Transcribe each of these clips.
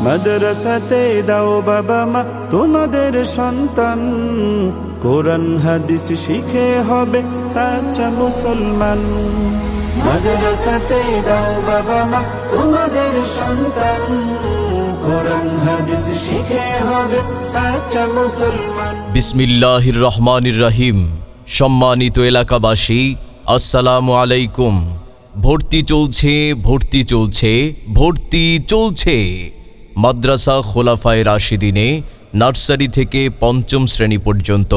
মাদ্রাসাতে দাও বাবা মা তোমাদের সন্তান, কোরআন হাদিস শিখে হবে সাচ্চা মুসলমান। মাদ্রাসাতে দাও বাবা মা তোমাদের সন্তান, কোরআন হাদিস শিখে হবে সাচ্চা মুসলমান। বিসমিল্লাহির রহমানির রহিম। সম্মানিত এলাকাবাসী, আসসালামু আলাইকুম। ভর্তি চলছে, ভর্তি চলছে, ভর্তি চলছে। মাদ্রাসা খোলাফায়ে রাশিদিনে নার্সারি থেকে পঞ্চম শ্রেণী পর্যন্ত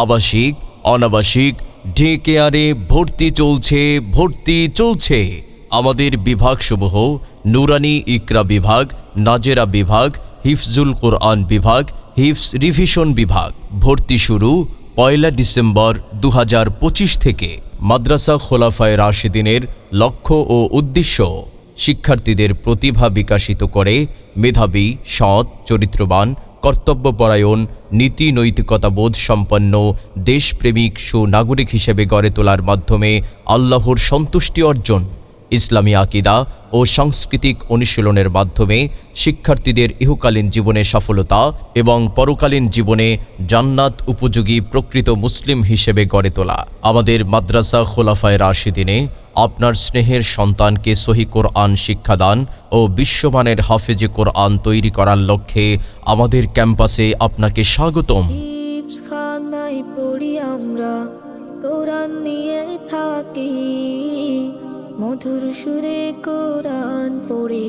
আবাসিক, অনাবাসিক, ডে কেয়ারে ভর্তি চলছে, ভর্তি চলছে। আমাদের বিভাগসমূহ নুরানি ইকরা বিভাগ, নাজেরা বিভাগ, হিফজুল কোরআন বিভাগ, হিফজ রিভিশন বিভাগ। ভর্তি শুরু 1 ডিসেম্বর 2025 থেকে। মাদ্রাসা খোলাফায়ে রাশিদিনের লক্ষ্য ও উদ্দেশ্য শিক্ষার্থীদের প্রতিভা বিকাশিত করে মেধাবী, সৎ, চরিত্রবান, কর্তব্যপরায়ণ, নীতি নৈতিকতাবোধ সম্পন্ন দেশপ্রেমিক সুনাগরিক হিসেবে গড়ে তোলার মাধ্যমে আল্লাহর সন্তুষ্টি অর্জন, ইসলামী আকিদা ও সাংস্কৃতিক অনুশীলনের মাধ্যমে শিক্ষার্থীদের ইহকালীন জীবনে সফলতা এবং পরকালীন জীবনে জান্নাত উপযোগী প্রকৃত মুসলিম হিসেবে গড়ে তোলা। আমাদের মাদ্রাসা খোলাফায়ে রাশিদিনে আপনার স্নেহের সন্তানকে সহি কোরআন শিক্ষাদান ও বিশ্বমানের হাফেজে কোরআন তৈরি করার লক্ষ্যে আমাদের ক্যাম্পাসে আপনাকে স্বাগতম। হিফজখানায় পড়ি আমরা, কোরআন নিয়ে থাকি, মধুর সুরে কোরআন পড়ে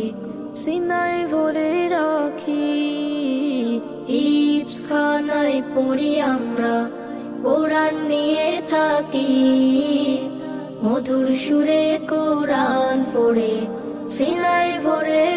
সিনায় ভরে রাখি। হিফজখানায় পড়ি আমরা, কোরআন নিয়ে থাকি, মধুর সুরে কোরআন পড়ে সিনায় ভরে